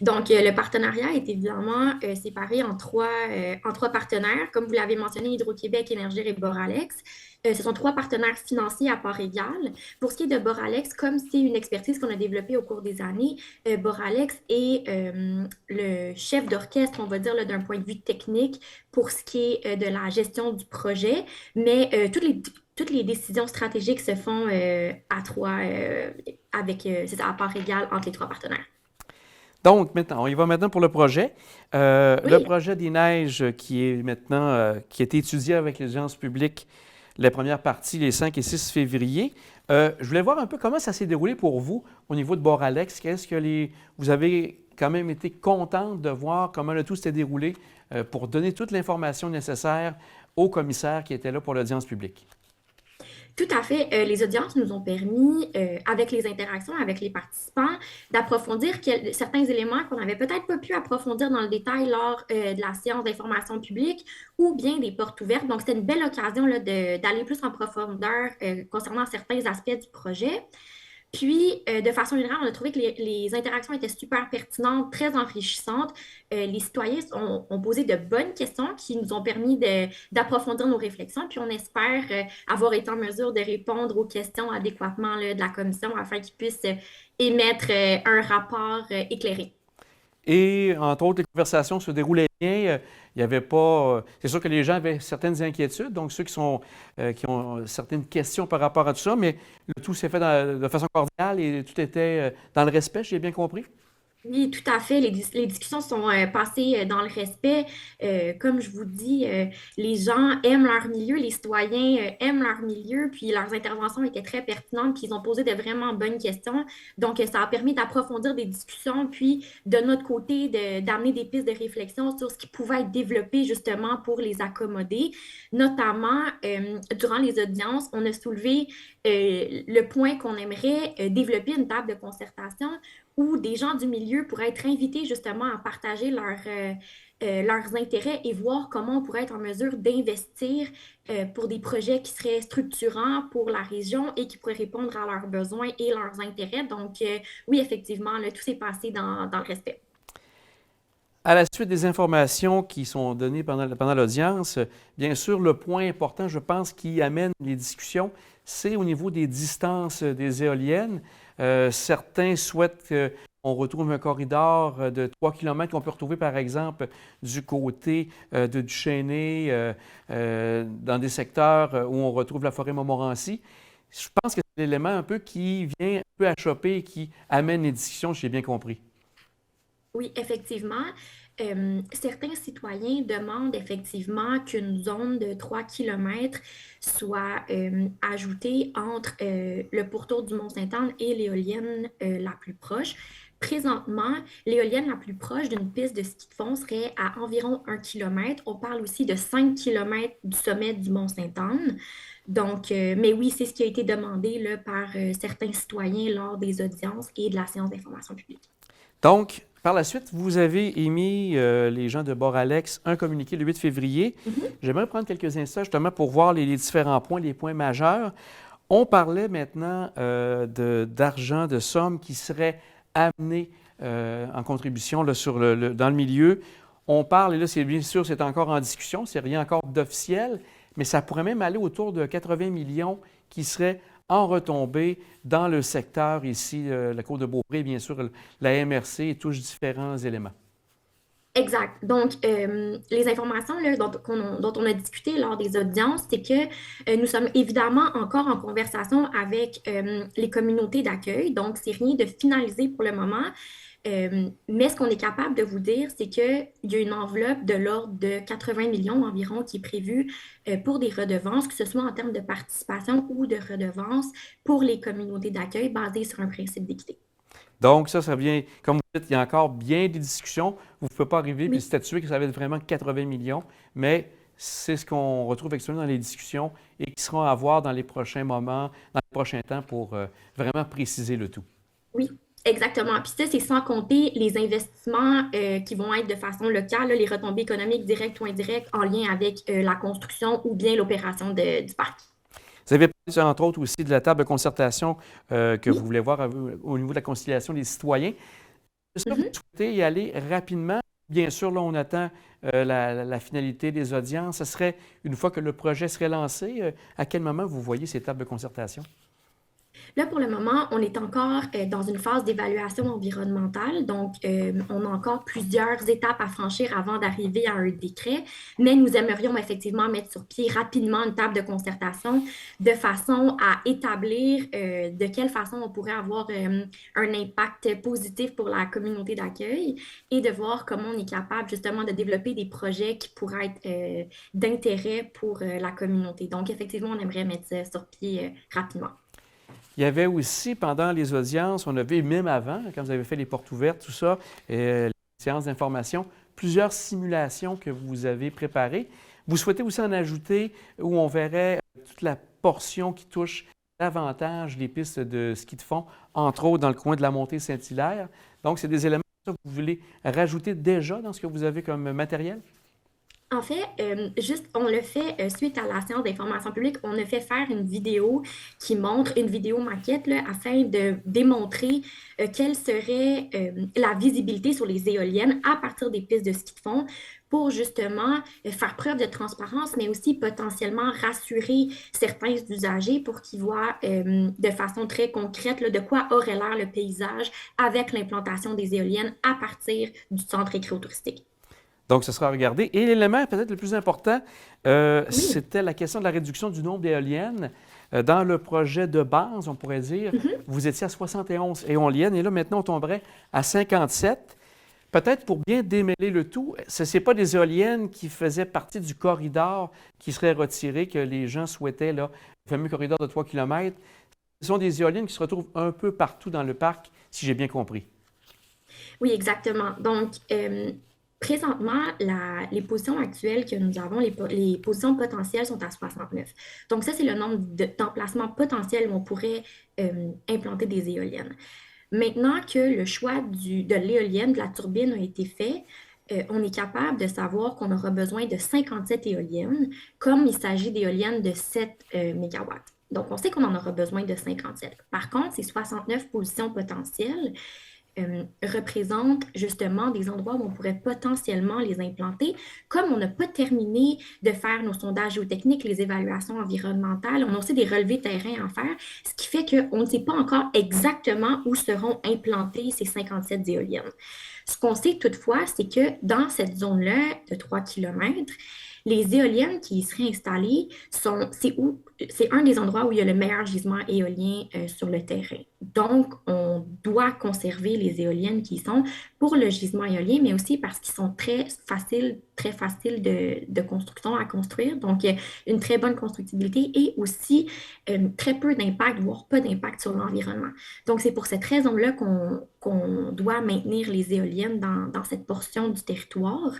Donc, le partenariat est évidemment séparé en trois partenaires. Comme vous l'avez mentionné, Hydro-Québec, Énergir et Boralex. Ce sont trois partenaires financiers à part égale. Pour ce qui est de Boralex, comme c'est une expertise qu'on a développée au cours des années, Boralex est le chef d'orchestre, on va dire, d'un point de vue technique pour ce qui est de la gestion du projet. Mais toutes les décisions stratégiques se font à trois, c'est ça, à part égale entre les trois partenaires. Donc, maintenant, on y va maintenant pour le projet. Le Oui, projet des neiges qui est maintenant, qui a été étudié avec les audiences publiques, la première partie, les 5 et 6 février. Je voulais voir un peu comment ça s'est déroulé pour vous au niveau de Boralex. Qu'est-ce que vous avez quand même été contente de voir comment le tout s'est déroulé pour donner toute l'information nécessaire au commissaire qui était là pour l'audience publique? tout à fait. Les audiences nous ont permis, avec les interactions avec les participants, d'approfondir certains éléments qu'on n'avait peut-être pas pu approfondir dans le détail lors de la séance d'information publique ou bien des portes ouvertes. Donc, c'était une belle occasion là, d'aller plus en profondeur concernant certains aspects du projet. Puis, de façon générale, on a trouvé que les interactions étaient super pertinentes, très enrichissantes. Les citoyens ont posé de bonnes questions qui nous ont permis d'approfondir nos réflexions. Puis, on espère avoir été en mesure de répondre aux questions adéquatement là, de la commission afin qu'ils puissent émettre un rapport éclairé. Et entre autres, les conversations se déroulaient bien. Il y avait pas. C'est sûr que les gens avaient certaines inquiétudes, donc ceux qui ont certaines questions par rapport à tout ça, mais le tout s'est fait de façon cordiale et tout était dans le respect, j'ai bien compris. Oui, tout à fait. Les discussions sont passées dans le respect. Comme je vous dis, les gens aiment leur milieu, les citoyens aiment leur milieu, puis leurs interventions étaient très pertinentes, puis ils ont posé de vraiment bonnes questions. Donc, ça a permis d'approfondir des discussions, puis de notre côté, d'amener des pistes de réflexion sur ce qui pouvait être développé justement pour les accommoder. Notamment, durant les audiences, on a soulevé le point qu'on aimerait développer une table de concertation où des gens du milieu pourraient être invités justement à partager leurs intérêts et voir comment on pourrait être en mesure d'investir pour des projets qui seraient structurants pour la région et qui pourraient répondre à leurs besoins et leurs intérêts. Donc, oui, effectivement, tout s'est passé dans le respect. À la suite des informations qui sont données pendant l'audience, bien sûr, le point important, je pense, qui amène les discussions, c'est au niveau des distances des éoliennes. Certains souhaitent qu'on retrouve un corridor de 3 km qu'on peut retrouver, par exemple, du côté de Duchesnay, dans des secteurs où on retrouve la forêt Montmorency. Je pense que c'est l'élément un peu qui vient un peu achoper et qui amène les discussions, j'ai bien compris. Oui, effectivement. Certains citoyens demandent effectivement qu'une zone de 3 kilomètres soit ajoutée entre le pourtour du Mont-Sainte-Anne et l'éolienne la plus proche. Présentement, l'éolienne la plus proche d'une piste de ski de fond serait à environ 1 kilomètre. On parle aussi de 5 kilomètres du sommet du Mont-Sainte-Anne. Donc, mais oui, c'est ce qui a été demandé là, par certains citoyens lors des audiences et de la séance d'information publique. Donc, par la suite, vous avez émis, les gens de Boralex, un communiqué le 8 février. Mhm. J'aimerais prendre quelques instants justement pour voir les différents points, les points majeurs. On parlait maintenant d'argent, de sommes qui seraient amenées en contribution là, dans le milieu. On parle, et là, c'est bien sûr, c'est encore en discussion, c'est rien encore d'officiel, mais ça pourrait même aller autour de 80 millions qui seraient en retombée dans le secteur ici, la Côte de Beaupré, bien sûr, la MRC touche différents éléments. Exact. Donc, les informations là, dont on a discuté lors des audiences, c'est que nous sommes évidemment encore en conversation avec les communautés d'accueil. Donc, c'est rien de finalisé pour le moment. Mais ce qu'on est capable de vous dire, c'est qu'il y a une enveloppe de l'ordre de 80 millions environ qui est prévue pour des redevances, que ce soit en termes de participation ou de redevances pour les communautés d'accueil basées sur un principe d'équité. Donc, ça vient, comme vous dites, il y a encore bien des discussions. Vous ne pouvez pas arriver et Oui. statuer que ça va être vraiment 80 millions, mais c'est ce qu'on retrouve actuellement dans les discussions et qui seront à voir dans les prochains moments, dans les prochains temps pour vraiment préciser le tout. Oui, exactement. Puis ça, c'est sans compter les investissements qui vont être de façon locale, là, les retombées économiques directes ou indirectes en lien avec la construction ou bien l'opération du parc. Vous avez parlé, entre autres, aussi de la table de concertation que vous Oui. voulez voir au niveau de la conciliation des citoyens. Est-ce que vous Mhm. souhaitez y aller rapidement? Bien sûr, là, on attend la finalité des audiences. Ce serait une fois que le projet serait lancé, à quel moment vous voyez ces tables de concertation? Là, pour le moment, on est encore dans une phase d'évaluation environnementale. Donc, on a encore plusieurs étapes à franchir avant d'arriver à un décret. Mais nous aimerions effectivement mettre sur pied rapidement une table de concertation de façon à établir de quelle façon on pourrait avoir un impact positif pour la communauté d'accueil et de voir comment on est capable justement de développer des projets qui pourraient être d'intérêt pour la communauté. Donc, effectivement, on aimerait mettre ça sur pied rapidement. Il y avait aussi, pendant les audiences, on avait même avant, quand vous avez fait les portes ouvertes, tout ça, les séances d'information, plusieurs simulations que vous avez préparées. Vous souhaitez aussi en ajouter où on verrait toute la portion qui touche davantage les pistes de ski de fond, entre autres dans le coin de la montée Saint-Hilaire. Donc, c'est des éléments que vous voulez rajouter déjà dans ce que vous avez comme matériel? En fait, juste, on le fait suite à la séance d'information publique, on a fait faire une vidéo qui montre une vidéo maquette là, afin de démontrer quelle serait la visibilité sur les éoliennes à partir des pistes de ski de fond pour justement faire preuve de transparence, mais aussi potentiellement rassurer certains usagers pour qu'ils voient de façon très concrète là, de quoi aurait l'air le paysage avec l'implantation des éoliennes à partir du centre écotouristique. Donc, ce sera regardé. Et l'élément peut-être le plus important, Oui. c'était la question de la réduction du nombre d'éoliennes. Dans le projet de base, on pourrait dire, Mhm. vous étiez à 71 éoliennes et là, maintenant, on tomberait à 57. Peut-être pour bien démêler le tout, ce n'est pas des éoliennes qui faisaient partie du corridor qui serait retiré, que les gens souhaitaient, là, le fameux corridor de 3 kilomètres. Ce sont des éoliennes qui se retrouvent un peu partout dans le parc, si j'ai bien compris. Oui, exactement. Donc, présentement, les positions actuelles que nous avons, les positions potentielles sont à 69. Donc, ça, c'est le nombre d'emplacements potentiels où on pourrait implanter des éoliennes. Maintenant que le choix de l'éolienne, de la turbine a été fait, on est capable de savoir qu'on aura besoin de 57 éoliennes, comme il s'agit d'éoliennes de 7 mégawatts. Donc, on sait qu'on en aura besoin de 57. Par contre, ces 69 positions potentielles représentent justement des endroits où on pourrait potentiellement les implanter. Comme on n'a pas terminé de faire nos sondages géotechniques, les évaluations environnementales, on a aussi des relevés terrain à faire, ce qui fait qu'on ne sait pas encore exactement où seront implantées ces 57 éoliennes. Ce qu'on sait toutefois, c'est que dans cette zone-là de 3 kilomètres, les éoliennes qui y seraient installées c'est un des endroits où il y a le meilleur gisement éolien sur le terrain. Donc, on doit conserver les éoliennes qui y sont pour le gisement éolien, mais aussi parce qu'ils sont très faciles de construction à construire. Donc, il y a une très bonne constructibilité et aussi très peu d'impact, voire pas d'impact sur l'environnement. Donc, c'est pour cette raison-là qu'on doit maintenir les éoliennes dans cette portion du territoire.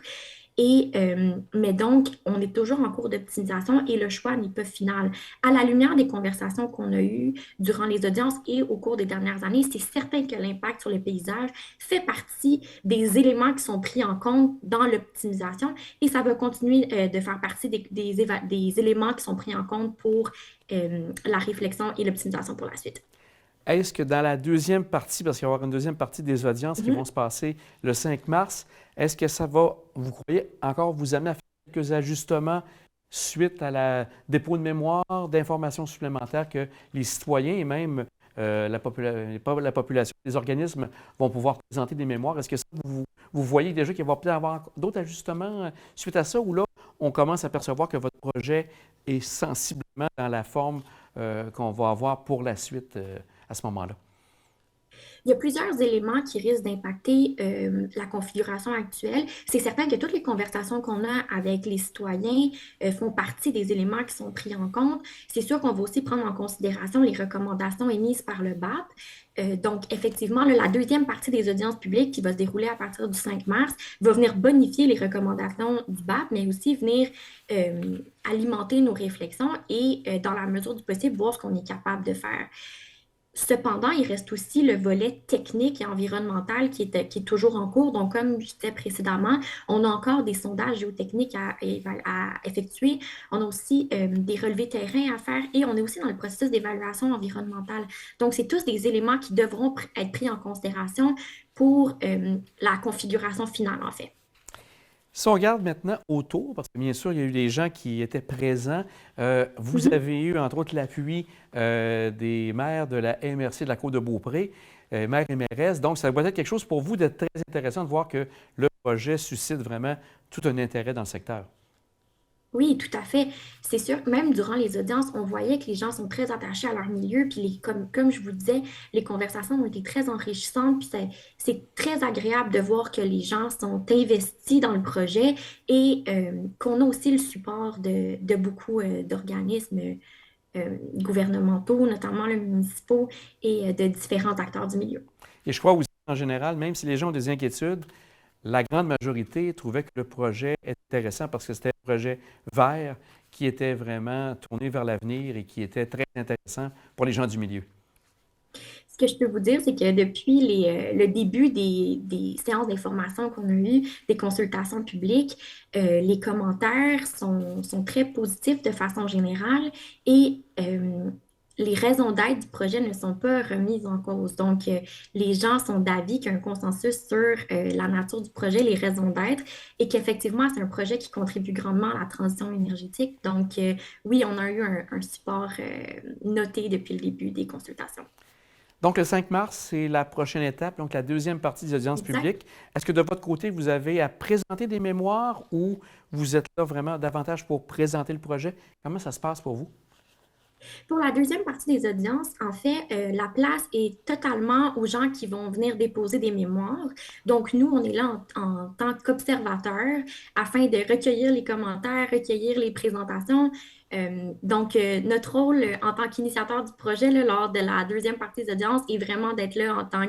Mais donc, on est toujours en cours d'optimisation et le choix n'est pas final. À la lumière des conversations qu'on a eues durant les audiences et au cours des dernières années, c'est certain que l'impact sur le paysage fait partie des éléments qui sont pris en compte dans l'optimisation et ça va continuer de faire partie des éléments qui sont pris en compte pour la réflexion et l'optimisation pour la suite. Est-ce que dans la deuxième partie, parce qu'il va y avoir une deuxième partie des audiences qui vont Mhm. se passer le 5 mars, est-ce que ça va, vous croyez, encore vous amener à faire quelques ajustements suite à la dépôt de mémoire, d'informations supplémentaires que les citoyens et même pas la population, les organismes vont pouvoir présenter des mémoires? Est-ce que ça, vous voyez déjà qu'il va peut-être y avoir d'autres ajustements suite à ça, ou là, on commence à percevoir que votre projet est sensiblement dans la forme qu'on va avoir pour la suite à ce moment-là? Il y a plusieurs éléments qui risquent d'impacter la configuration actuelle. C'est certain que toutes les conversations qu'on a avec les citoyens font partie des éléments qui sont pris en compte. C'est sûr qu'on va aussi prendre en considération les recommandations émises par le BAP. Donc, effectivement, là, la deuxième partie des audiences publiques qui va se dérouler à partir du 5 mars va venir bonifier les recommandations du BAP, mais aussi venir alimenter nos réflexions et, dans la mesure du possible, voir ce qu'on est capable de faire. Cependant, il reste aussi le volet technique et environnemental qui est toujours en cours. Donc, comme je disais précédemment, on a encore des sondages géotechniques à effectuer. On a aussi des relevés terrain à faire et on est aussi dans le processus d'évaluation environnementale. Donc, c'est tous des éléments qui devront être pris en considération pour la configuration finale, en fait. Si on regarde maintenant autour, parce que bien sûr, il y a eu des gens qui étaient présents, vous Mhm. avez eu entre autres l'appui des maires de la MRC de la Côte-de-Beaupré, maires et mairesses. Donc, ça doit être quelque chose pour vous d'être très intéressant de voir que le projet suscite vraiment tout un intérêt dans le secteur. Oui, tout à fait. C'est sûr, même durant les audiences, on voyait que les gens sont très attachés à leur milieu. Puis, comme je vous disais, les conversations ont été très enrichissantes. Puis, c'est très agréable de voir que les gens sont investis dans le projet et qu'on a aussi le support de beaucoup d'organismes gouvernementaux, notamment les municipaux et de différents acteurs du milieu. Et je crois aussi, en général, même si les gens ont des inquiétudes, la grande majorité trouvait que le projet était intéressant parce que c'était un projet vert qui était vraiment tourné vers l'avenir et qui était très intéressant pour les gens du milieu. Ce que je peux vous dire, c'est que depuis le début des séances d'information qu'on a eues, des consultations publiques, les commentaires sont très positifs de façon générale et les raisons d'être du projet ne sont pas remises en cause. Donc, les gens sont d'avis qu'il y a un consensus sur la nature du projet, les raisons d'être et qu'effectivement, c'est un projet qui contribue grandement à la transition énergétique. Donc, oui, on a eu un support noté depuis le début des consultations. Donc, le 5 mars, c'est la prochaine étape, donc la deuxième partie des audiences Exact. publiques. Est-ce que de votre côté, vous avez à présenter des mémoires ou vous êtes là vraiment davantage pour présenter le projet? Comment ça se passe pour vous? Pour la deuxième partie des audiences, en fait, la place est totalement aux gens qui vont venir déposer des mémoires. Donc, nous, on est là en tant qu'observateurs afin de recueillir les commentaires, recueillir les présentations. Donc, notre rôle en tant qu'initiateur du projet là, lors de la deuxième partie des audiences est vraiment d'être là en tant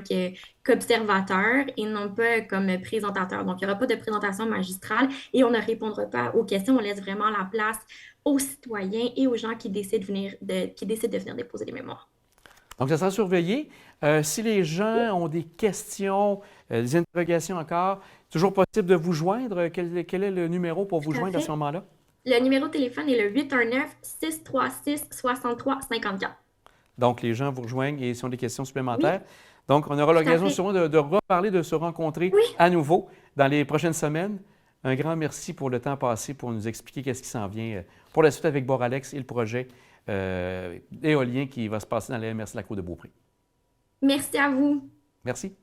qu'observateur et non pas comme présentateur. Donc, il n'y aura pas de présentation magistrale et on ne répondra pas aux questions. On laisse vraiment la place aux citoyens et aux gens qui décident de venir déposer des mémoires. Donc, ça sera surveillé. Si les gens ont des questions, des interrogations encore, toujours possible de vous joindre. Quel est le numéro pour vous Tout à joindre à ce fait. moment-là? Le numéro de téléphone est le 819-636-6354. Donc, les gens vous rejoignent et ils ont des questions supplémentaires. Oui, Donc, on aura tout à l'occasion fait. sûrement de reparler, de se rencontrer Oui, à nouveau dans les prochaines semaines. Un grand merci pour le temps passé pour nous expliquer qu'est-ce qui s'en vient pour la suite avec Boralex et le projet éolien qui va se passer dans la MRC de la Côte-de-Beaupré. merci à vous. Merci.